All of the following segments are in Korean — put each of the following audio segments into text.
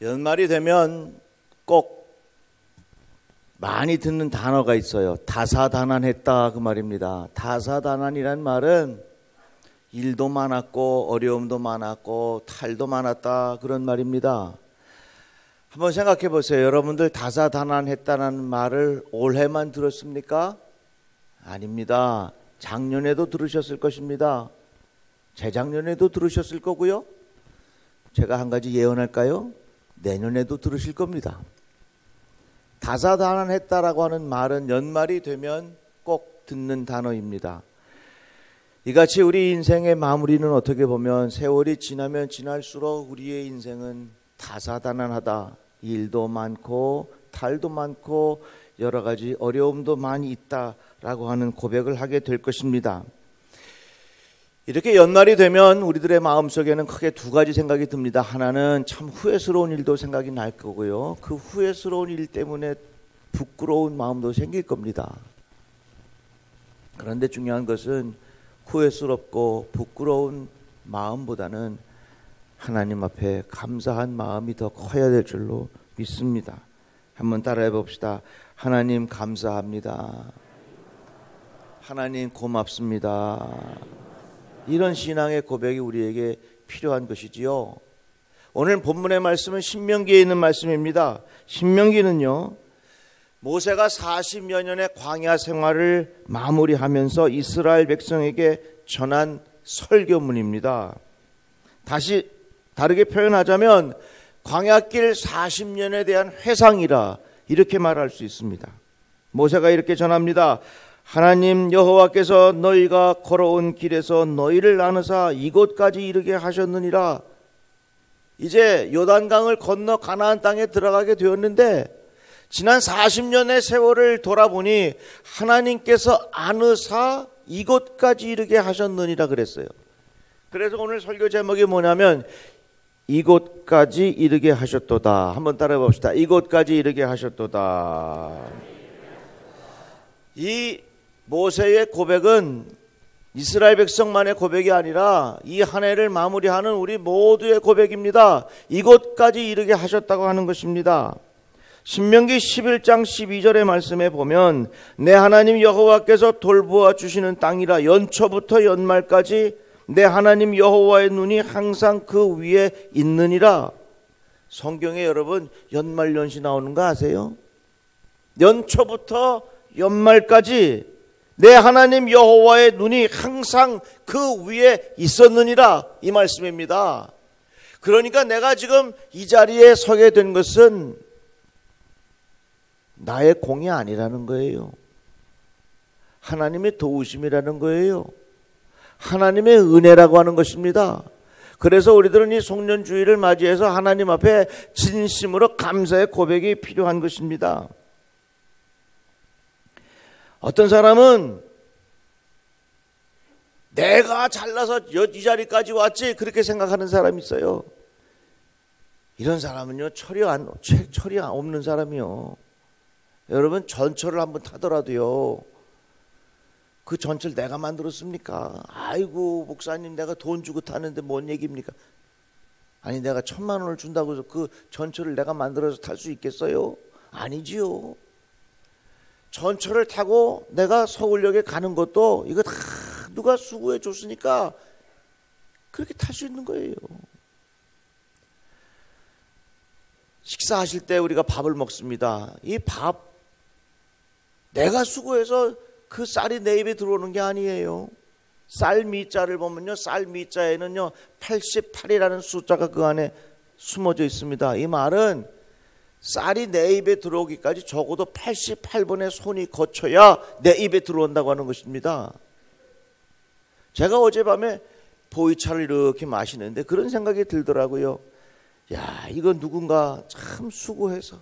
연말이 되면 꼭 많이 듣는 단어가 있어요. 다사다난했다, 그 말입니다. 다사다난이란 말은 일도 많았고 어려움도 많았고 탈도 많았다, 그런 말입니다. 한번 생각해 보세요. 여러분들 다사다난했다는 말을 올해만 들었습니까? 아닙니다. 작년에도 들으셨을 것입니다. 재작년에도 들으셨을 거고요. 제가 한 가지 예언할까요? 내년에도 들으실 겁니다. 다사다난했다라고 하는 말은 연말이 되면 꼭 듣는 단어입니다. 이같이 우리 인생의 마무리는 어떻게 보면 세월이 지나면 지날수록 우리의 인생은 다사다난하다. 일도 많고 탈도 많고 여러 가지 어려움도 많이 있다라고 하는 고백을 하게 될 것입니다. 이렇게 연말이 되면 우리들의 마음속에는 크게 두 가지 생각이 듭니다. 하나는 참 후회스러운 일도 생각이 날 거고요. 그 후회스러운 일 때문에 부끄러운 마음도 생길 겁니다. 그런데 중요한 것은 후회스럽고 부끄러운 마음보다는 하나님 앞에 감사한 마음이 더 커야 될 줄로 믿습니다. 한번 따라해 봅시다. 하나님 감사합니다. 하나님 고맙습니다. 이런 신앙의 고백이 우리에게 필요한 것이지요. 오늘 본문의 말씀은 신명기에 있는 말씀입니다. 신명기는요, 모세가 40여 년의 광야 생활을 마무리하면서 이스라엘 백성에게 전한 설교문입니다. 다시 다르게 표현하자면 광야길 40년에 대한 회상이라 이렇게 말할 수 있습니다. 모세가 이렇게 전합니다. 하나님 여호와께서 너희가 걸어온 길에서 너희를 나누사 이곳까지 이르게 하셨느니라. 이제 요단강을 건너 가나안 땅에 들어가게 되었는데 지난 40년의 세월을 돌아보니 하나님께서 안으사 이곳까지 이르게 하셨느니라 그랬어요. 그래서 오늘 설교 제목이 뭐냐면 이곳까지 이르게 하셨도다. 한번 따라해 봅시다. 이곳까지 이르게 하셨도다. 이 모세의 고백은 이스라엘 백성만의 고백이 아니라 이 한 해를 마무리하는 우리 모두의 고백입니다. 이곳까지 이르게 하셨다고 하는 것입니다. 신명기 11장 12절의 말씀에 보면 내 하나님 여호와께서 돌보아 주시는 땅이라 연초부터 연말까지 내 하나님 여호와의 눈이 항상 그 위에 있느니라. 성경에 여러분 연말연시 나오는 거 아세요? 연초부터 연말까지 내 하나님 여호와의 눈이 항상 그 위에 있었느니라, 이 말씀입니다. 그러니까 내가 지금 이 자리에 서게 된 것은 나의 공이 아니라는 거예요. 하나님의 도우심이라는 거예요. 하나님의 은혜라고 하는 것입니다. 그래서 우리들은 이 송년주의를 맞이해서 하나님 앞에 진심으로 감사의 고백이 필요한 것입니다. 어떤 사람은 내가 잘나서 이 자리까지 왔지 그렇게 생각하는 사람이 있어요. 이런 사람은요 철이 없는 사람이요. 여러분 전철을 한번 타더라도요 그 전철 내가 만들었습니까? 아이고 목사님 내가 돈 주고 타는데 뭔 얘기입니까? 아니 내가 1,000만 원을 준다고 해서 그 전철을 내가 만들어서 탈 수 있겠어요? 아니지요. 전철을 타고 내가 서울역에 가는 것도 이거 다 누가 수고해 줬으니까 그렇게 탈 수 있는 거예요. 식사하실 때 우리가 밥을 먹습니다. 이 밥 내가 수고해서 그 쌀이 내 입에 들어오는 게 아니에요. 쌀 미자를 보면요, 쌀 미자에는요 88이라는 숫자가 그 안에 숨어져 있습니다. 이 말은 쌀이 내 입에 들어오기까지 적어도 88번의 손이 거쳐야 내 입에 들어온다고 하는 것입니다. 제가 어젯밤에 보이차를 이렇게 마시는데 그런 생각이 들더라고요. 야, 이거 누군가 참 수고해서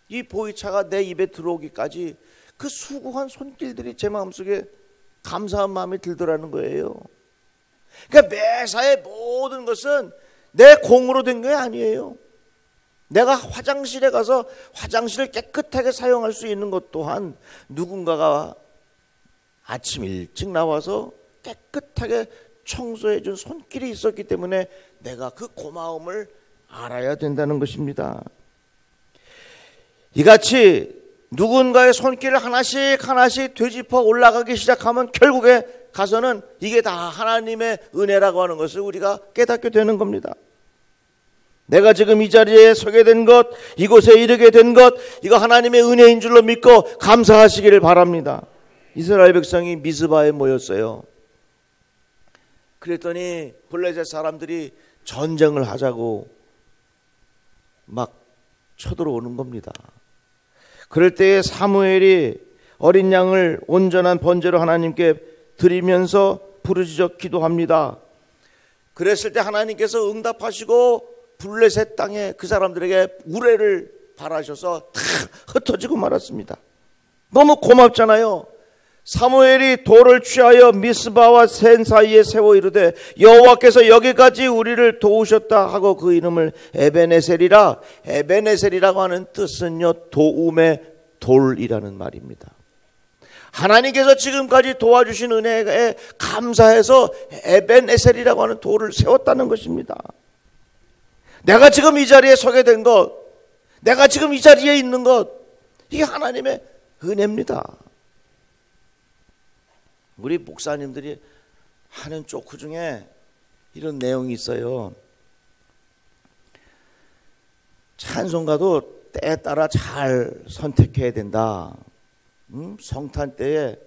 이 보이차가 내 입에 들어오기까지 그 수고한 손길들이 제 마음속에 감사한 마음이 들더라는 거예요. 그러니까 매사의 모든 것은 내 공으로 된 게 아니에요. 내가 화장실에 가서 화장실을 깨끗하게 사용할 수 있는 것 또한 누군가가 아침 일찍 나와서 깨끗하게 청소해 준 손길이 있었기 때문에 내가 그 고마움을 알아야 된다는 것입니다. 이같이 누군가의 손길을 하나씩 되짚어 올라가기 시작하면 결국에 가서는 이게 다 하나님의 은혜라고 하는 것을 우리가 깨닫게 되는 겁니다. 내가 지금 이 자리에 서게 된 것, 이곳에 이르게 된 것, 이거 하나님의 은혜인 줄로 믿고 감사하시기를 바랍니다. 이스라엘 백성이 미스바에 모였어요. 그랬더니 블레셋 사람들이 전쟁을 하자고 막 쳐들어오는 겁니다. 그럴 때에 사무엘이 어린 양을 온전한 번제로 하나님께 드리면서 부르짖어 기도합니다. 그랬을 때 하나님께서 응답하시고 블레셋 땅에 그 사람들에게 우레를 발하셔서 다 흩어지고 말았습니다. 너무 고맙잖아요. 사무엘이 돌을 취하여 미스바와 센 사이에 세워 이르되 여호와께서 여기까지 우리를 도우셨다 하고 그 이름을 에베네셀이라. 에베네셀이라고 하는 뜻은요, 도움의 돌이라는 말입니다. 하나님께서 지금까지 도와주신 은혜에 감사해서 에베네셀이라고 하는 돌을 세웠다는 것입니다. 내가 지금 이 자리에 서게 된 것, 내가 지금 이 자리에 있는 것, 이게 하나님의 은혜입니다. 우리 목사님들이 하는 조크 중에 이런 내용이 있어요. 찬송가도 때에 따라 잘 선택해야 된다. 성탄 때에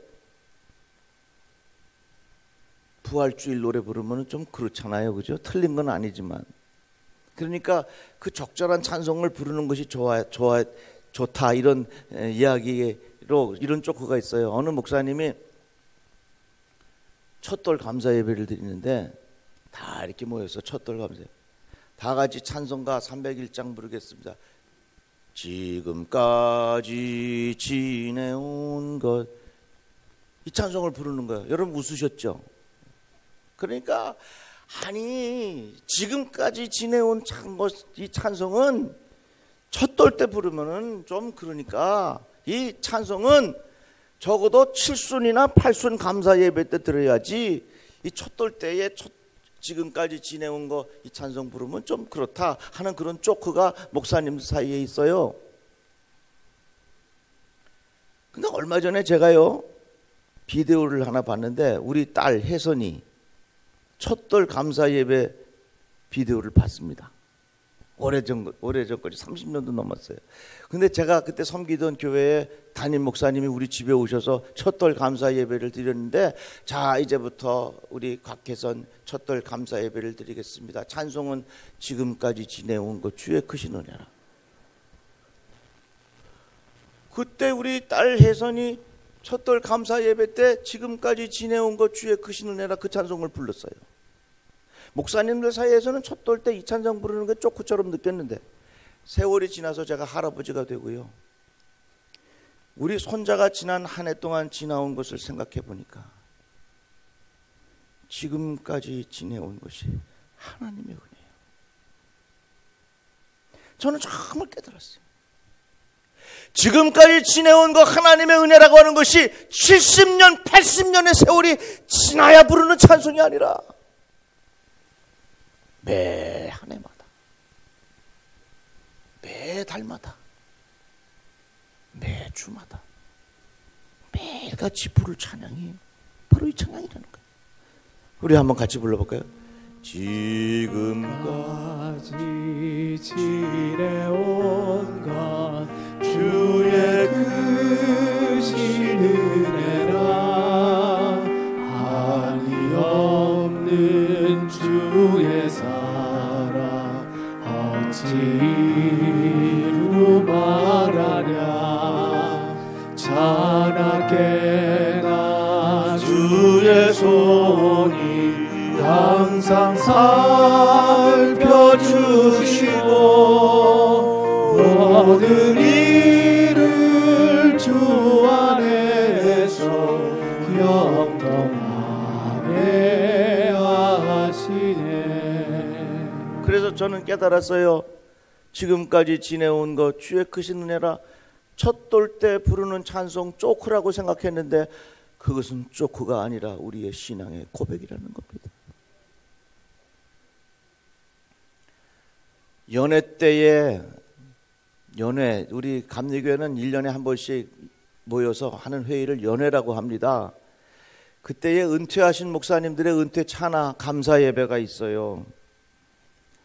부활주일 노래 부르면 좀 그렇잖아요, 그죠? 틀린 건 아니지만. 그러니까 그 적절한 찬송을 부르는 것이 좋다, 이런 이야기로 이런 조크가 있어요. 어느 목사님이 첫돌 감사 예배를 드리는데 다 이렇게 모여서 첫돌 감사, 다 같이 찬송가 301장 부르겠습니다. 지금까지 지내온 것, 이 찬송을 부르는 거예요. 여러분 웃으셨죠? 그러니까 아니 지금까지 지내온 이 찬송은 첫돌 때 부르면은 좀 그러니까 이 찬송은 적어도 7순이나 8순 감사 예배 때 들어야지 이 첫돌 때에 지금까지 지내온 거 이 찬송 부르면 좀 그렇다 하는 그런 조크가 목사님 사이에 있어요. 근데 얼마 전에 제가요 비디오를 하나 봤는데 우리 딸 혜선이 첫돌 감사 예배 비디오를 봤습니다. 오래전까지 30년도 넘었어요. 근데 제가 그때 섬기던 교회에 담임 목사님이 우리 집에 오셔서 첫돌 감사 예배를 드렸는데, 자 이제부터 우리 곽혜선 첫돌 감사 예배를 드리겠습니다. 찬송은 지금까지 지내온 것 주의 크신 은혜라. 그때 우리 딸 혜선이 첫돌 감사 예배 때 지금까지 지내온 것 주의 크신 은혜라 그 찬송을 불렀어요. 목사님들 사이에서는 첫돌 때 이 찬송 부르는 게 쪼크처럼 느꼈는데 세월이 지나서 제가 할아버지가 되고요, 우리 손자가 지난 한 해 동안 지나온 것을 생각해 보니까 지금까지 지내온 것이 하나님의 은혜예요. 저는 정말 깨달았어요. 지금까지 지내온 것 하나님의 은혜라고 하는 것이 70년 80년의 세월이 지나야 부르는 찬송이 아니라 매 한 해마다, 매 달마다, 매 주마다 매일같이 부를 찬양이 바로 이 찬양이라는 거예요. 우리 한번 같이 불러볼까요? 지금까지 지내온 것 주의 크신 은혜라. 한이 없는 주의 사랑 어찌로 말하랴. 자나깨나 주의 손이 항상 살펴주시고 모든 일을 주 안에서 영통하게 하시네. 그래서 저는 깨달았어요. 지금까지 지내온 것 주의 크신 은혜라 첫 돌 때 부르는 찬송 쪼크라고 생각했는데 그것은 쪼크가 아니라 우리의 신앙의 고백이라는 겁니다. 연회 때에 우리 감리교회는 1년에 한 번씩 모여서 하는 회의를 연회라고 합니다. 그때에 은퇴하신 목사님들의 은퇴 차나 감사 예배가 있어요.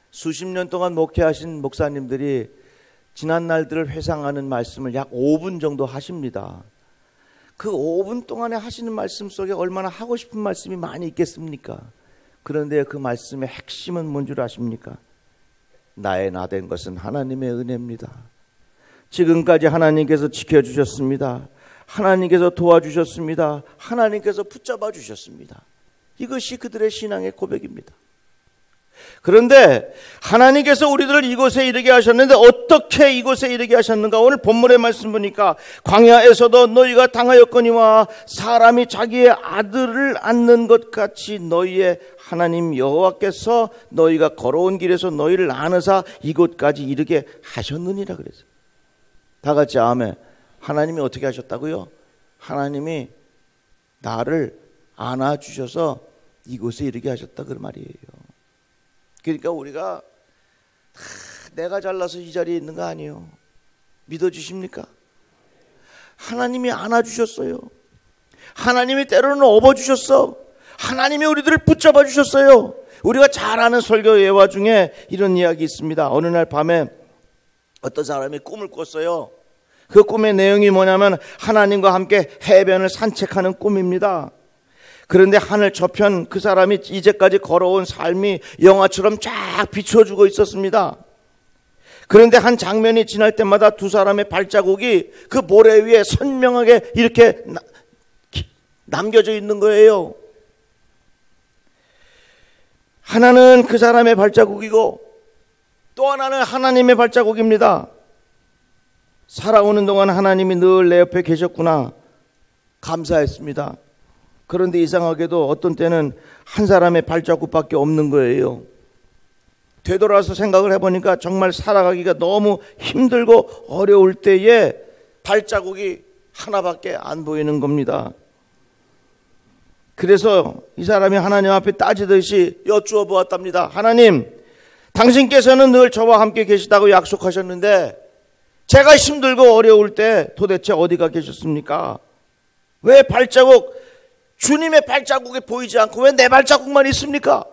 수십 년 동안 목회하신 목사님들이 지난 날들을 회상하는 말씀을 약 5분 정도 하십니다. 그 5분 동안에 하시는 말씀 속에 얼마나 하고 싶은 말씀이 많이 있겠습니까? 그런데 그 말씀의 핵심은 뭔 줄 아십니까? 나의 나 된 것은 하나님의 은혜입니다. 지금까지 하나님께서 지켜주셨습니다. 하나님께서 도와주셨습니다. 하나님께서 붙잡아 주셨습니다. 이것이 그들의 신앙의 고백입니다. 그런데 하나님께서 우리들을 이곳에 이르게 하셨는데 어떻게 이곳에 이르게 하셨는가? 오늘 본문의 말씀 보니까 광야에서도 너희가 당하였거니와 사람이 자기의 아들을 안는 것 같이 너희의 하나님 여호와께서 너희가 걸어온 길에서 너희를 안으사 이곳까지 이르게 하셨느니라 그랬어요. 다 같이 아멘. 하나님이 어떻게 하셨다고요? 하나님이 나를 안아주셔서 이곳에 이르게 하셨다 그 말이에요. 그러니까 우리가 내가 잘나서 이 자리에 있는 거 아니에요. 믿어주십니까? 하나님이 안아주셨어요. 하나님이 때로는 업어주셨어. 하나님이 우리들을 붙잡아 주셨어요. 우리가 잘 아는 설교 예화 중에 이런 이야기 있습니다. 어느 날 밤에 어떤 사람이 꿈을 꿨어요. 그 꿈의 내용이 뭐냐면 하나님과 함께 해변을 산책하는 꿈입니다. 그런데 하늘 저편 그 사람이 이제까지 걸어온 삶이 영화처럼 쫙 비춰주고 있었습니다. 그런데 한 장면이 지날 때마다 두 사람의 발자국이 그 모래 위에 선명하게 이렇게 남겨져 있는 거예요. 하나는 그 사람의 발자국이고 또 하나는 하나님의 발자국입니다. 살아오는 동안 하나님이 늘 내 옆에 계셨구나 감사했습니다. 그런데 이상하게도 어떤 때는 한 사람의 발자국밖에 없는 거예요. 되돌아서 생각을 해보니까 정말 살아가기가 너무 힘들고 어려울 때에 발자국이 하나밖에 안 보이는 겁니다. 그래서 이 사람이 하나님 앞에 따지듯이 여쭈어 보았답니다. 하나님, 당신께서는 늘 저와 함께 계시다고 약속하셨는데 제가 힘들고 어려울 때 도대체 어디가 계셨습니까? 왜 발자국, 주님의 발자국이 보이지 않고 왜 내 발자국만 있습니까?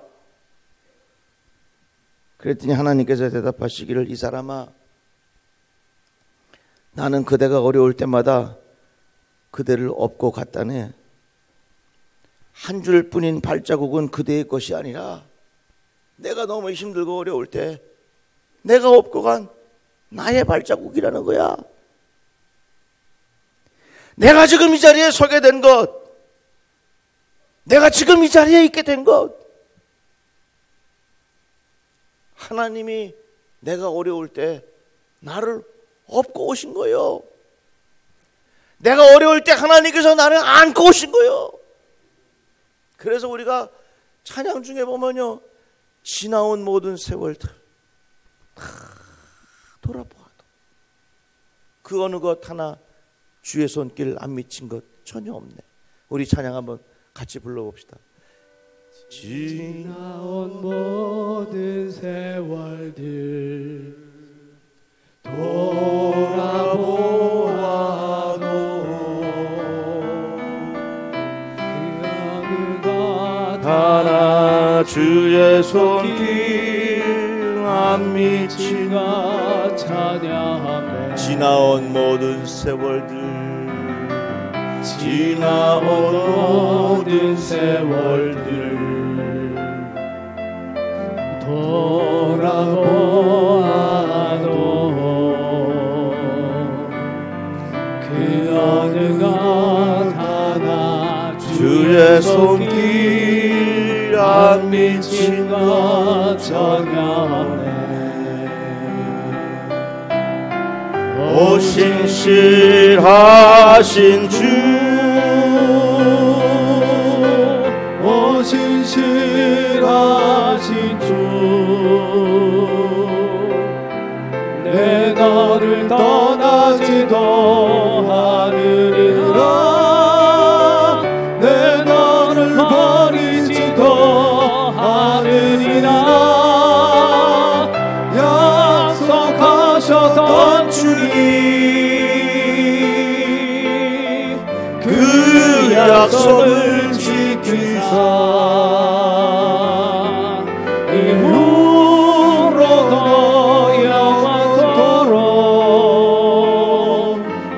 그랬더니 하나님께서 대답하시기를 이 사람아, 나는 그대가 어려울 때마다 그대를 업고 갔다네. 한 줄뿐인 발자국은 그대의 것이 아니라 내가 너무 힘들고 어려울 때 내가 업고 간 나의 발자국이라는 거야. 내가 지금 이 자리에 서게 된 것, 내가 지금 이 자리에 있게 된 것, 하나님이 내가 어려울 때 나를 업고 오신 거예요. 내가 어려울 때 하나님께서 나를 안고 오신 거예요. 그래서 우리가 찬양 중에 보면요, 지나온 모든 세월들 다 돌아보아도 그 어느 것 하나 주의 손길 안 미친 것 전혀 없네. 우리 찬양 한번 같이 불러봅시다. 지나온 모든 세월들 돌아보아도 그 어느 것 하나 주의 손길 안 미친 것 찬양하며 지나온 모든 세월들 지나온 모든 세월들 돌아보아도 그 어느 것 하나 주의 손길 안 미친 것 전하네. 오 신실하신 주, 오 신실하신 주, 약속을 지키사 이후로도 영원토록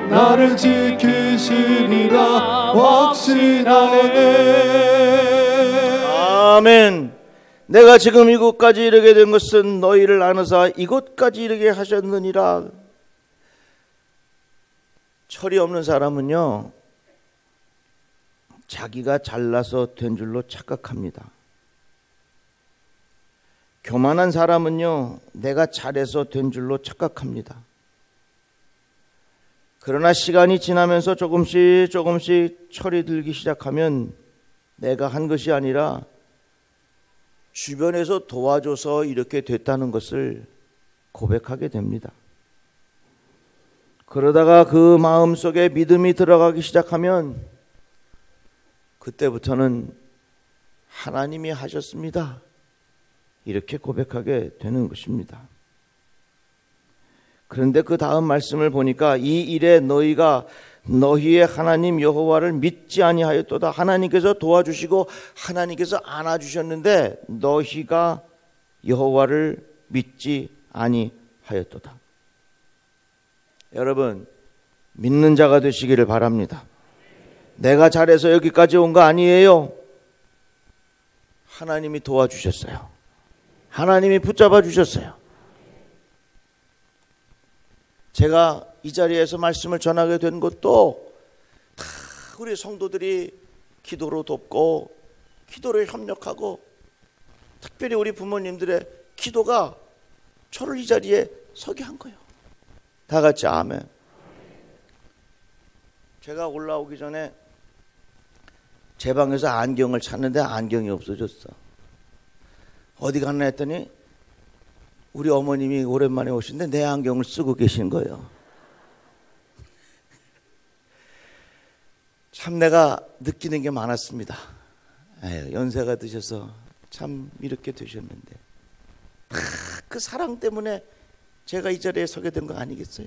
나를 지키시리라 확신하네. 아멘. 내가 지금 이곳까지 이르게 된 것은 너희를 아느사 이곳까지 이르게 하셨느니라. 철이 없는 사람은요, 자기가 잘나서 된 줄로 착각합니다. 교만한 사람은요, 내가 잘해서 된 줄로 착각합니다. 그러나 시간이 지나면서 조금씩 철이 들기 시작하면 내가 한 것이 아니라 주변에서 도와줘서 이렇게 됐다는 것을 고백하게 됩니다. 그러다가 그 마음속에 믿음이 들어가기 시작하면 그때부터는 하나님이 하셨습니다, 이렇게 고백하게 되는 것입니다. 그런데 그 다음 말씀을 보니까 이 일에 너희가 너희의 하나님 여호와를 믿지 아니하였도다. 하나님께서 도와주시고 하나님께서 안아주셨는데 너희가 여호와를 믿지 아니하였도다. 여러분, 믿는 자가 되시기를 바랍니다. 내가 잘해서 여기까지 온 거 아니에요. 하나님이 도와주셨어요. 하나님이 붙잡아 주셨어요. 제가 이 자리에서 말씀을 전하게 된 것도 다 우리 성도들이 기도로 돕고 기도로 협력하고 특별히 우리 부모님들의 기도가 저를 이 자리에 서게 한 거예요. 다 같이 아멘. 제가 올라오기 전에 제 방에서 안경을 찾는데 안경이 없어졌어. 어디 갔나 했더니 우리 어머님이 오랜만에 오신데 내 안경을 쓰고 계신 거예요. 참 내가 느끼는 게 많았습니다. 에휴, 연세가 드셔서 참 이렇게 되셨는데 그 사랑 때문에 제가 이 자리에 서게 된 거 아니겠어요?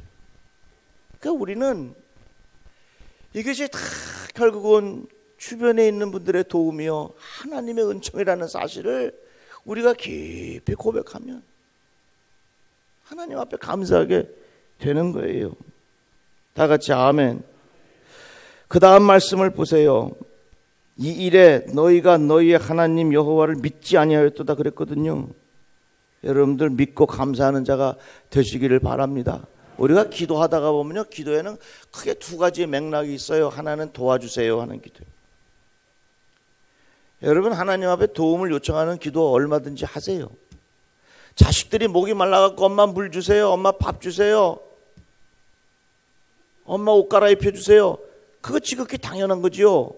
그러니까 우리는 이것이 다 결국은 주변에 있는 분들의 도움이요 하나님의 은총이라는 사실을 우리가 깊이 고백하면 하나님 앞에 감사하게 되는 거예요. 다 같이 아멘. 그 다음 말씀을 보세요. 이 일에 너희가 너희의 하나님 여호와를 믿지 아니하였도다 그랬거든요. 여러분들 믿고 감사하는 자가 되시기를 바랍니다. 우리가 기도하다가 보면요, 기도에는 크게 두 가지의 맥락이 있어요. 하나는 도와주세요 하는 기도. 여러분, 하나님 앞에 도움을 요청하는 기도 얼마든지 하세요. 자식들이 목이 말라갖고 엄마 물 주세요, 엄마 밥 주세요, 엄마 옷 갈아입혀 주세요. 그거 지극히 당연한 거지요.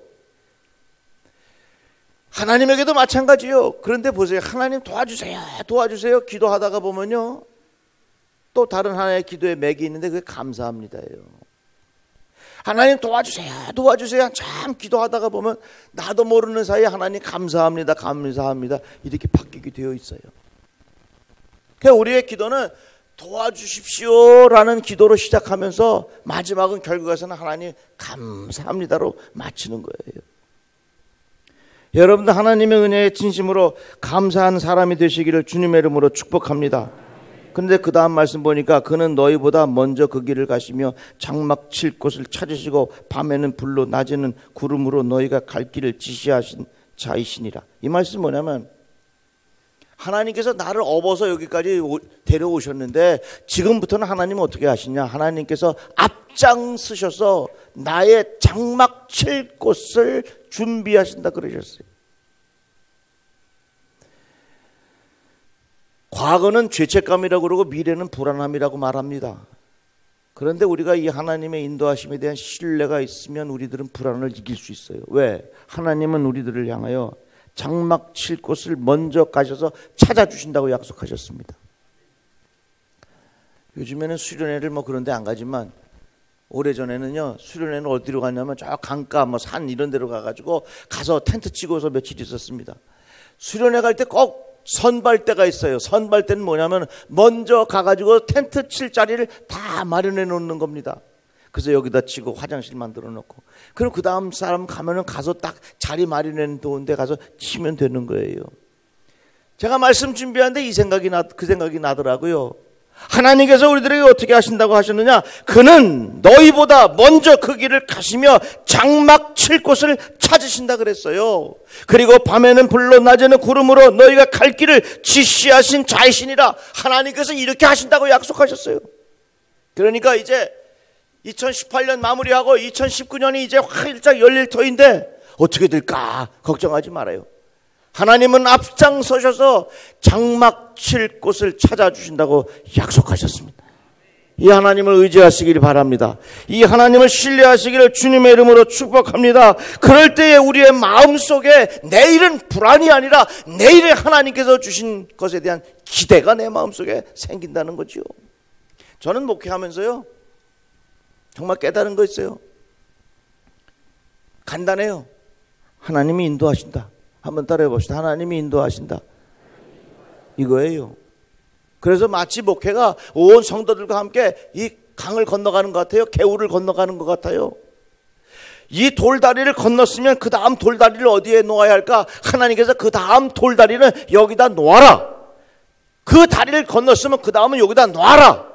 하나님에게도 마찬가지요. 그런데 보세요, 하나님 도와주세요 기도하다가 보면요, 또 다른 하나의 기도의 맥이 있는데 그게 감사합니다예요. 하나님 도와주세요 참 기도하다가 보면 나도 모르는 사이에 하나님 감사합니다 이렇게 바뀌게 되어 있어요. 그러니까 우리의 기도는 도와주십시오라는 기도로 시작하면서 마지막은 결국에서는 하나님 감사합니다로 마치는 거예요. 여러분들 하나님의 은혜에 진심으로 감사한 사람이 되시기를 주님의 이름으로 축복합니다. 그런데 그 다음 말씀 보니까 그는 너희보다 먼저 그 길을 가시며 장막 칠 곳을 찾으시고 밤에는 불로 낮에는 구름으로 너희가 갈 길을 지시하신 자이시니라. 이 말씀 뭐냐면 하나님께서 나를 업어서 여기까지 데려오셨는데 지금부터는 하나님은 어떻게 하시냐, 하나님께서 앞장서셔서 나의 장막 칠 곳을 준비하신다 그러셨어요. 과거는 죄책감이라고 그러고 미래는 불안함이라고 말합니다. 그런데 우리가 이 하나님의 인도하심에 대한 신뢰가 있으면 우리들은 불안을 이길 수 있어요. 왜? 하나님은 우리들을 향하여 장막 칠 곳을 먼저 가셔서 찾아주신다고 약속하셨습니다. 요즘에는 수련회를 그런 데 안 가지만 오래전에는요, 수련회는 어디로 갔냐면 저 강가 산 이런 데로 가가지고 가서 텐트 치고서 며칠 있었습니다. 수련회 갈 때 꼭 선발대가 있어요. 선발대는 뭐냐면 먼저 가가지고 텐트 칠 자리를 다 마련해 놓는 겁니다. 그래서 여기다 치고 화장실 만들어 놓고, 그럼 그 다음 사람 가면은 가서 딱 자리 마련해 놓은 데 가서 치면 되는 거예요. 제가 말씀 준비하는데 그 생각이 나더라고요. 하나님께서 우리들에게 어떻게 하신다고 하셨느냐? 그는 너희보다 먼저 그 길을 가시며 장막 칠 곳을 찾으신다 그랬어요. 그리고 밤에는 불로 낮에는 구름으로 너희가 갈 길을 지시하신 자이시니라. 하나님께서 이렇게 하신다고 약속하셨어요. 그러니까 이제 2018년 마무리하고 2019년이 이제 활짝 열릴 터인데 어떻게 될까 걱정하지 말아요. 하나님은 앞장서셔서 장막 칠 곳을 찾아주신다고 약속하셨습니다. 이 하나님을 의지하시기를 바랍니다. 이 하나님을 신뢰하시기를 주님의 이름으로 축복합니다. 그럴 때에 우리의 마음속에 내일은 불안이 아니라 내일에 하나님께서 주신 것에 대한 기대가 내 마음속에 생긴다는 거죠. 저는 목회하면서요 정말 깨달은 거 있어요. 간단해요. 하나님이 인도하신다. 한번 따라해 봅시다. 하나님이 인도하신다. 이거예요. 그래서 마치 목회가 온 성도들과 함께 이 강을 건너가는 것 같아요. 개울을 건너가는 것 같아요. 이 돌다리를 건넜으면 그 다음 돌다리를 어디에 놓아야 할까? 하나님께서 그 다음 돌다리는 여기다 놓아라. 그 다리를 건넜으면 그 다음은 여기다 놓아라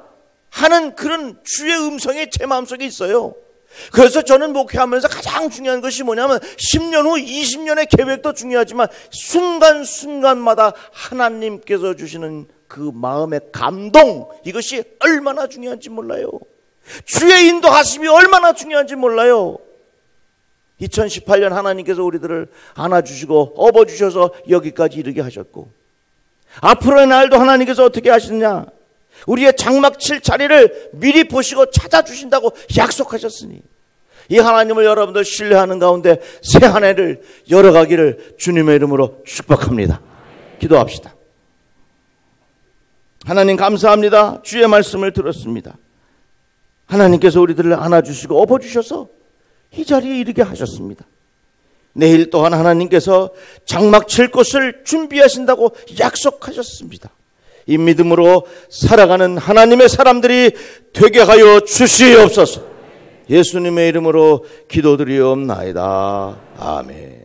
하는 그런 주의 음성이 제 마음속에 있어요. 그래서 저는 목회하면서 가장 중요한 것이 뭐냐면 10년 후 20년의 계획도 중요하지만 순간순간마다 하나님께서 주시는 그 마음의 감동, 이것이 얼마나 중요한지 몰라요. 주의 인도하심이 얼마나 중요한지 몰라요. 2018년 하나님께서 우리들을 안아주시고 업어주셔서 여기까지 이르게 하셨고, 앞으로의 날도 하나님께서 어떻게 하시느냐? 우리의 장막 칠 자리를 미리 보시고 찾아주신다고 약속하셨으니 이 하나님을 여러분들 신뢰하는 가운데 새 한 해를 열어가기를 주님의 이름으로 축복합니다. 기도합시다. 하나님 감사합니다. 주의 말씀을 들었습니다. 하나님께서 우리들을 안아주시고 업어주셔서 이 자리에 이르게 하셨습니다. 내일 또한 하나님께서 장막 칠 곳을 준비하신다고 약속하셨습니다. 이 믿음으로 살아가는 하나님의 사람들이 되게 하여 주시옵소서. 예수님의 이름으로 기도드리옵나이다. 아멘.